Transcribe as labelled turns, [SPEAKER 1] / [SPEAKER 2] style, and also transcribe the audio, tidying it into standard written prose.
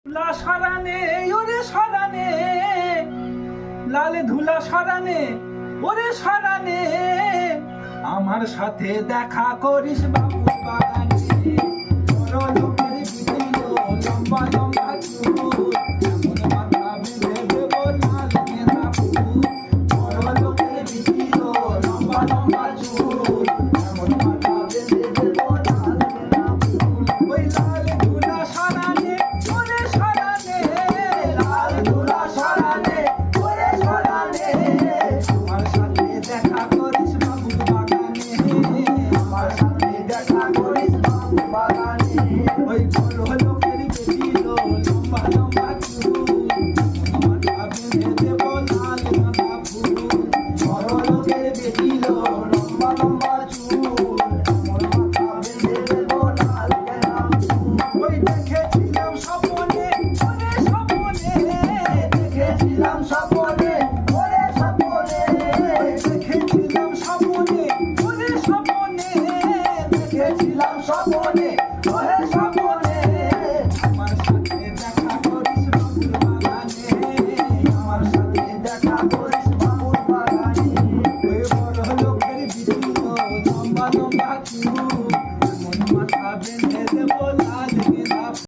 [SPEAKER 1] ধুলা সরানে ওরে সরানে, লাল ধুলা সরানে ওরে সরানে, আমার সাথে দেখা করিস বাবু বাগানে, বড় লোকের বিটিলো লম্বা